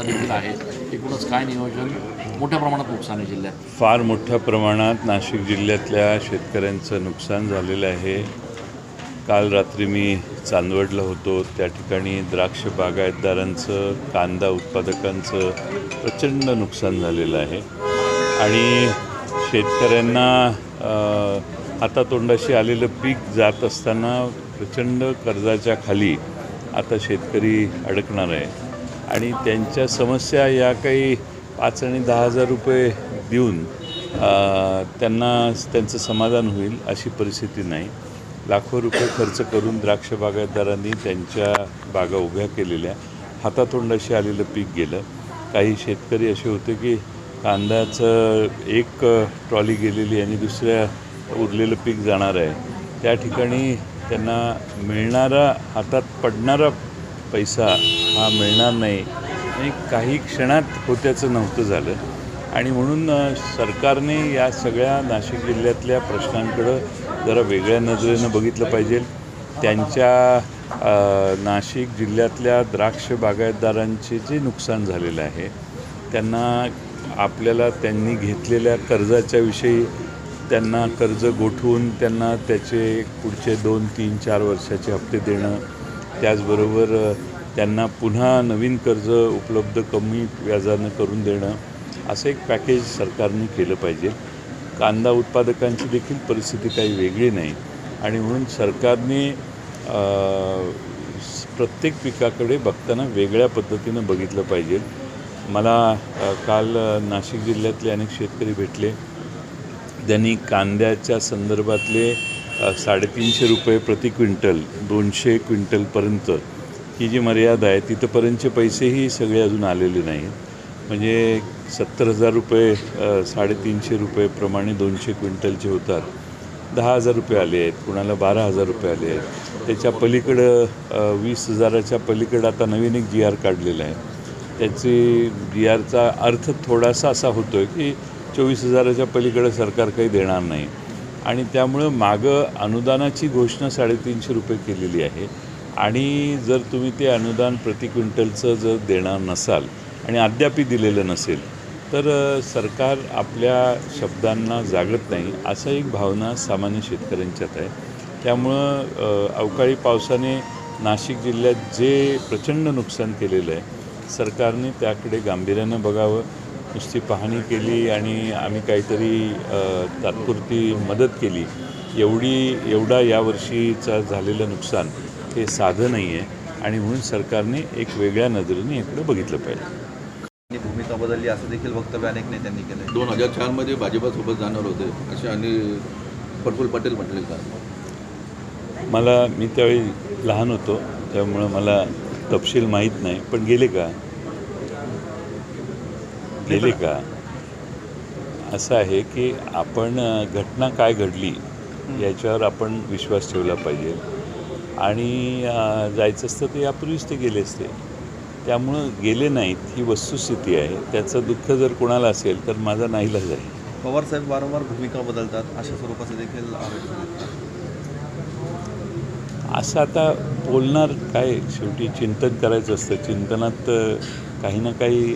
समस्या देखील आहे. एकूणच काय नियोजन? मोठ्या प्रमाणात नुकसान आहे जिल्ह्यात. फार मोठ्या प्रमाणात नाशिक जिल्ह्यातल्या शेतकऱ्यांचं नुकसान झालेलं आहे. काल रात्री मी चांदवडला होतो. त्या ठिकाणी द्राक्ष बागायतदारांचं, कांदा उत्पादकांचं प्रचंड नुकसान झालेलं आहे आणि शेतकऱ्यांना हातातोंडाशी आलेलं पीक जात असताना प्रचंड कर्जाच्या खाली आता शेतकरी अडकणार आहे आणि त्यांच्या समस्या या काही 5 आणि 10 हजार रुपये देऊन त्यांना त्यांचं समाधान होईल अशी परिस्थिती नाही. लाखो रुपये खर्च करून द्राक्ष बागायतदारांनी त्यांच्या बागा उभ्या केलेल्या, हातातोंडाशी आलेलं पीक गेलं. काही शेतकरी असे होते की कांद्याचं एक ट्रॉली गेलेली आणि दुसऱ्या उरलेलं पीक जाणार आहे. त्या ठिकाणी त्यांना मिळणारा, हातात पडणारा पैसा हा मिळणार नाही आणि काही क्षणात होत्याचं नव्हतं झालं आणि म्हणून सरकारने या सगळ्या नाशिक जिल्ह्यातल्या प्रश्नांकडं जरा वेगळ्या नजरेनं बघितलं पाहिजे. त्यांच्या नाशिक जिल्ह्यातल्या द्राक्ष बागायतदारांचे जे नुकसान झालेलं आहे त्यांना आपल्याला त्यांनी घेतलेल्या कर्जाच्या विषयी त्यांना कर्ज गोठवून त्यांना त्याचे पुढचे 2, 3, 4 वर्षाचे हप्ते देणं, त्याचबरोबर त्यांना पुन्हा नवीन कर्ज उपलब्ध कमी व्याजानं करून देणं, असं एक पॅकेज सरकारने केलं पाहिजे. कांदा उत्पादकांची देखील परिस्थिती काही वेगळी नाही आणि म्हणून सरकारने प्रत्येक पिकाकडे बघताना वेगळ्या पद्धतीनं बघितलं पाहिजे. मला काल नाशिक जिल्ह्यातले अनेक शेतकरी भेटले. त्यांनी कांद्याच्या संदर्भातले 350 रुपये प्रति क्विंटल 200 क्विंटलपर्यंत ही जी मर्यादा आहे तिथंपर्यंतचे पैसेही सगळे अजून आलेले नाहीत. म्हणजे 70,000 रुपये 350 रुपयेप्रमाणे 200 क्विंटलचे होतात. 10,000 रुपये आले आहेत, कुणाला 12,000 रुपये आले आहेत. त्याच्या पलीकडं 20,000च्या पलीकडं आता नवीन एक GR काढलेला आहे. त्याची GRचा अर्थ थोडासा असा होतो आहे की 24,000च्या पलीकडं सरकार काही देणार नाही आणि त्यामुळं मागं अनुदानाची घोषणा 350 रुपये केलेली आहे आणि जर तुम्ही ते अनुदान प्रति क्विंटलचं जर देणार नसाल आणि अद्यापही दिलेलं नसेल तर सरकार आपल्या शब्दांना जागत नाही, असं एक भावना सामान्य शेतकऱ्यांच्यात आहे. त्यामुळं अवकाळी पावसाने नाशिक जिल्ह्यात जे प्रचंड नुकसान केलेलं आहे सरकारने त्याकडे गांभीर्यानं बघावं. नुसती पाहणी केली आणि आम्ही काहीतरी तात्पुरती मदत केली एवढा यावर्षीचा झालेलं नुकसान हे साधं नाही आहे आणि म्हणून सरकारने एक वेगळ्या नजरेने याकडे बघितलं पाहिजे. भूमिका बदलली असं देखील वक्तव्य अनेक नेत्यांनी केलं. 2004मध्ये भाजपासोबत जाणार होते असे आणि प्रफुल्ल पटेल म्हटले का? मी त्यावेळी लहान होतो त्यामुळं मला तपशील माहीत नाही, पण गेले का असं आहे की आपण घटना काय घडली याच्यावर आपण विश्वास ठेवला पाहिजे आणि जायचं असतं ते यापूर्वीच ते गेले असते. त्यामुळं गेले नाहीत ही वस्तुस्थिती आहे. त्याचं दुःख जर कोणाला असेल तर माझा नाईलाज आहे. पवारसाहेब वारंवार भूमिका बदलतात अशा स्वरूपाचं देखील असं आता बोलणार काय, शेवटी चिंतन करायचं असतं. चिंतनात काही ना काही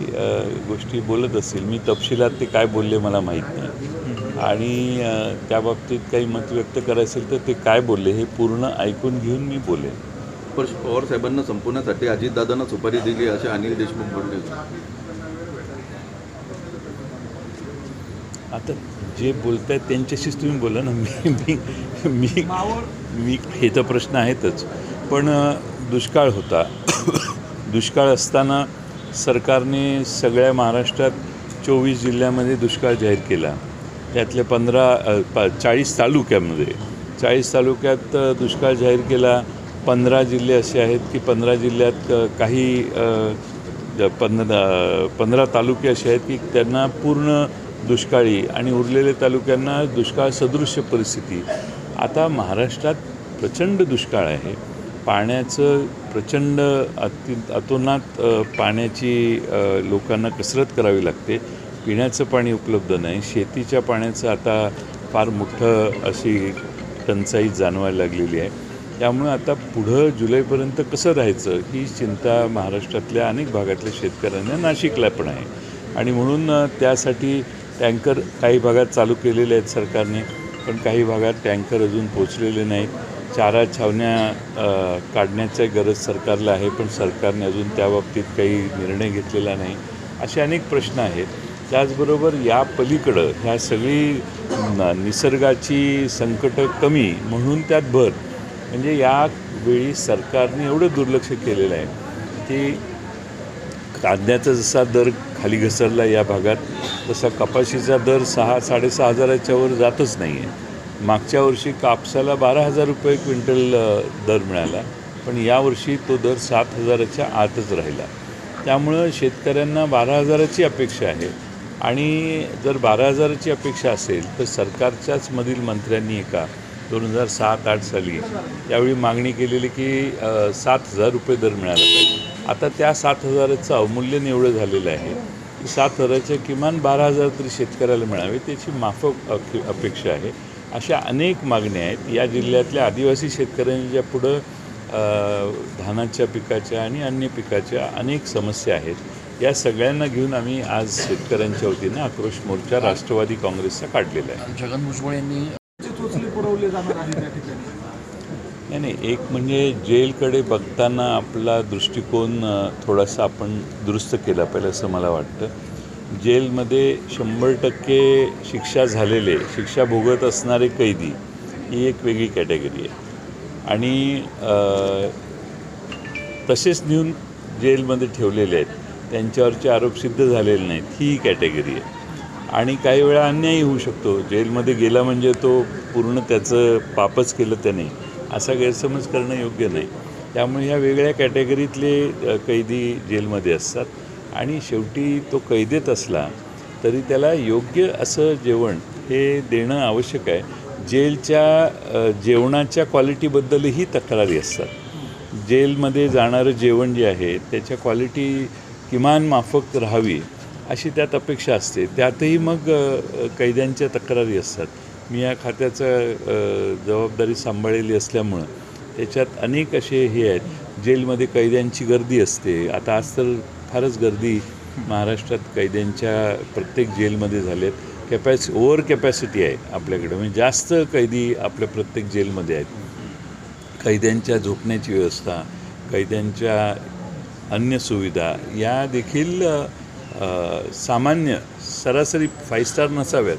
गोष्टी बोलत असतील. मी तपशिलात ते काय बोलले मला माहीत नाही आणि त्या बाबतीत काही मत व्यक्त करायचं असेल तर ते काय बोलले हे पूर्ण ऐकून घेऊन मी बोलेन. पण पवार साहेबांना संपवण्यासाठी अजितदादांना सुपारी दिली असे अनिल देशमुख बोलले. आता जे बोलत आहेत त्यांच्याशीच तुम्ही बोला ना. मी हे तर प्रश्न आहेतच, पण दुष्काळ होता. दुष्काळ असताना सरकारने सगळ्या महाराष्ट्रात 24 जिल्ह्यामध्ये दुष्काळ जाहीर केला. त्यातले 40 तालुक्यात दुष्काळ जाहीर केला. 15 जिल्हे असे आहेत की 15 जिल्ह्यात काही 15 तालुके असे आहेत की त्यांना पूर्ण दुष्काळी आणि उरलेल्या तालुक्यांना दुष्काळ सदृश्य परिस्थिती. आता महाराष्ट्रात प्रचंड दुष्काळ आहे. पाण्याचं प्रचंड अतोनात पाण्याची लोकांना कसरत करावी लागते. पिण्याचं पाणी उपलब्ध नाही. शेतीच्या पाण्याचं आता फार मोठं अशी टंचाई जाणवायला लागलेली आहे त्यामुळे आता पुढं जुलैपर्यंत कसं राहायचं ही चिंता महाराष्ट्रातल्या अनेक भागातल्या शेतकऱ्यांना, नाशिकला पण आहे. आणि म्हणून त्यासाठी टँकर काही भागात चालू केलेले आहेत सरकारने, पण काही भागात टँकर अजून पोचलेले नाहीत. चारा छावण्या काढण्याची गरज सरकारला आहे, पण सरकारने अजून त्याबाबतीत काही निर्णय घेतलेला नाही. असे अनेक प्रश्न आहेत. त्याचबरोबर या पलीकडं ह्या सगळी निसर्गाची संकटं कमी म्हणून त्यात भर, म्हणजे यावेळी सरकारने एवढं दुर्लक्ष केलेलं आहे की कांद्याचा जसा दर खाली घसरला या भागात, तसा कपाशीचा दर 6-6.5 हजाराच्या वर जातच नाही आहे. मागच्या वर्षी कापसाला 12,000 रुपये क्विंटल दर मिळाला, पण यावर्षी तो दर 7,000च्या आतच राहिला. त्यामुळं शेतकऱ्यांना 12,000ची अपेक्षा आहे. आणि जर 12,000ची अपेक्षा असेल तर सरकारच्याच मधील मंत्र्यांनी 2007-08 साली यावेळी मागणी केलेली की 7,000 रुपये दर मिळाला पाहिजे. आता त्या 7,000चं अवमूल्यन एवढं झालेलं आहे की 7,000च्या किमान 12,000 तरी शेतकऱ्याला मिळावे, त्याची माफक अपेक्षा आहे. अशा अनेक मागण्या आहेत. या जिल्ह्यातल्या आदिवासी शेतकऱ्यांच्या पुढं धानाच्या पिकाच्या आणि अन्य पिकाच्या अनेक समस्या आहेत. या सगळ्यांना घेऊन आम्ही आज शेतकऱ्यांच्या वतीनं आक्रोश मोर्चा राष्ट्रवादी काँग्रेसचा काढलेला आहे. छगन भुजबळ यांनी नाही, एक म्हणजे जेलकडे बघताना आपला दृष्टिकोन थोडासा आपण दुरुस्त केला पाहिजे असं मला वाटतं. जेलमध्ये 100% शिक्षा झालेले, शिक्षा भोगत असणारे कैदी ही एक वेगळी कॅटेगरी आहे. आणि तसेच नेऊन जेलमध्ये ठेवलेले आहेत, त्यांच्यावरचे आरोप सिद्ध झालेले नाहीत, ही कॅटेगरी आहे. आणि काही वेळा अन्यायही होऊ शकतो. जेलमध्ये गेला म्हणजे तो पूर्ण त्याचं पापच केलं त्याने, असा गैरसमज करणं योग्य नाही. त्यामुळे ह्या वेगळ्या कॅटेगरीतले कैदी जेलमध्ये असतात. आणि शेवटी तो कैदेत असला तरी त्याला योग्य असं जेवण हे देणं आवश्यक आहे. जेलच्या जेवणाच्या क्वालिटीबद्दलही तक्रारी असतात. जेलमध्ये जाणारं जेवण जे आहे त्याच्या क्वालिटी किमान माफक राहावी अशी त्यात अपेक्षा असते. त्यातही मग कैद्यांच्या तक्रारी असतात. मी या खात्याचं जबाबदारी सांभाळलेली असल्यामुळं त्याच्यात अनेक असे हे आहेत. जेलमध्ये कैद्यांची गर्दी असते. आता आज तर फारच गर्दी महाराष्ट्रात कैद्यांच्या प्रत्येक जेलमध्ये झाल्यात. ओव्हर कॅपॅसिटी आहे आपल्याकडे, म्हणजे जास्त कैदी आपल्या प्रत्येक जेलमध्ये आहेत. कैद्यांच्या झोपण्याची व्यवस्था, कैद्यांच्या अन्य सुविधा या देखील सामान्य सरासरी 5 स्टार नसाव्यात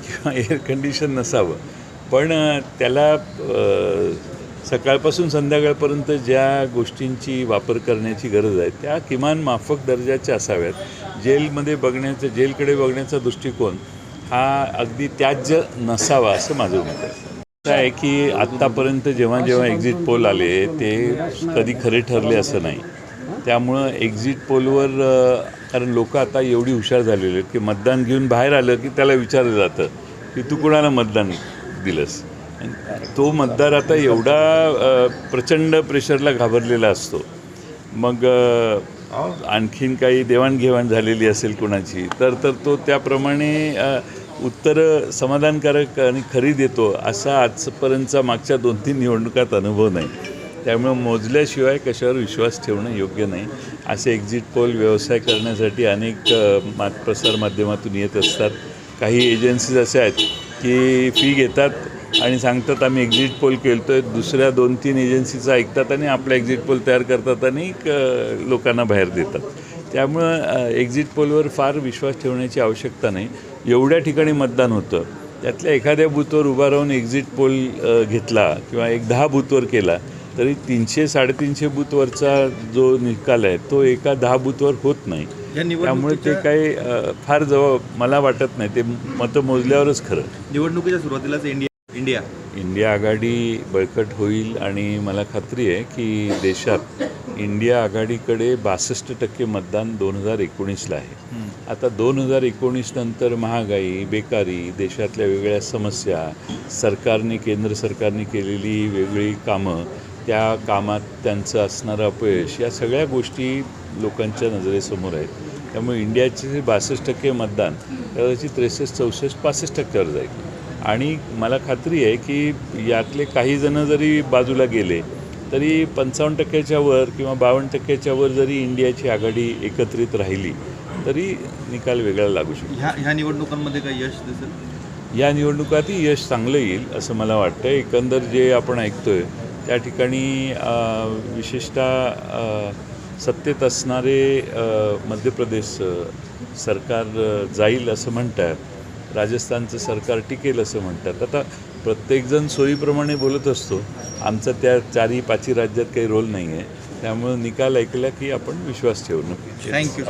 किंवा एअर कंडिशन नसावं, पण त्याला सकाळपासून संध्याकाळपर्यंत ज्या गोष्टींची वापर करण्याची गरज आहे त्या किमान माफक दर्जाच्या असाव्यात. जेलकडे बघण्याचा दृष्टिकोन हा अगदी त्याज्य नसावा असं माझं मत आहे. असं आहे की आत्तापर्यंत जेव्हा एक्झिट पोल आले ते कधी खरे ठरले असं नाही. त्यामुळं एक्झिट पोलवर कारण लोक आता एवढी हुशार झालेली आहेत की मतदान घेऊन बाहेर आलं की त्याला विचारलं जातं की तू कुणाला मतदान दिलंस. तो मतदार आता एवढा प्रचंड प्रेशरला घाबरलेला असतो. मग आणखीन काही देवाणघेवाण झालेली असेल कुणाची तर तो त्याप्रमाणे उत्तरं समाधानकारक आणि खरी देतो असा आजपर्यंतचा मागच्या 2-3 निवडणुकात अनुभव नाही. त्यामुळं मोजल्याशिवाय कशावर विश्वास ठेवणं योग्य नाही. असे एक्झिट पोल व्यवसाय करण्यासाठी अनेक प्रसारमाध्यमातून येत असतात. काही एजन्सीज असे आहेत की फी घेतात आणि सांगतात आम्ही एक्झिट पोल केलो आहे. दुसऱ्या 2-3 एजन्सीचं ऐकतात आणि आपला एक्झिट पोल तयार करतात आणि लोकांना बाहेर देतात. त्यामुळं एक्झिट पोलवर फार विश्वास ठेवण्याची आवश्यकता नाही. एवढ्या ठिकाणी मतदान होतं, त्यातल्या एखाद्या बूथवर उभा राहून एक्झिट पोल घेतला किंवा 10 बूथवर केला तरी 300-350 बूथवरचा जो निकाल आहे तो एका 10 बूथवर होत नाही. त्यामुळे ते काही फार मला वाटत नाही. ते मतं मोजल्यावरच खरं. निवडणुकीच्या सुरुवातीलाच इंडिया आघाडी बळकट होईल आणि मला खात्री आहे की देशात इंडिया आघाडीकडे 62% मतदान 2019ला आहे. आता 2019 नंतर महागाई, बेकारी, देशातल्या वेगळ्या समस्या, केंद्र सरकारने केलेली वेगळी कामं, त्या कामात त्यांचं असणारं अपयश, या सगळ्या गोष्टी लोकांच्या नजरेसमोर आहेत. त्यामुळे इंडियाचे 62% मतदान कदाचित 63-64-65%वर जाईल. आणि मला खात्री आहे की यातले काही जण जरी बाजूला गेले तरी 55% वर किंवा 52% वर जरी इंडियाची आघाडी एकत्रित राहिली तरी निकाल वेगळा लागू शकतो. ह्या निवडणुकांमध्ये काही यश दिसेल? या निवडणुकातही यश चांगलं येईल असं मला वाटतं. एकंदर जे आपण ऐकतोय त्या ठिकाणी विशेषतः सत्तेत असणारे मध्य प्रदेश सरकार जाईल असं म्हणतात, राजस्थानचं सरकार टिकेल असं म्हणतात. आता प्रत्येकजण सोयीप्रमाणे बोलत असतो. आमचा त्या 4-5 राज्यात काही रोल नाही आहे. त्यामुळे निकाल ऐकला की आपण विश्वास ठेवू नक्की. थँक्यू.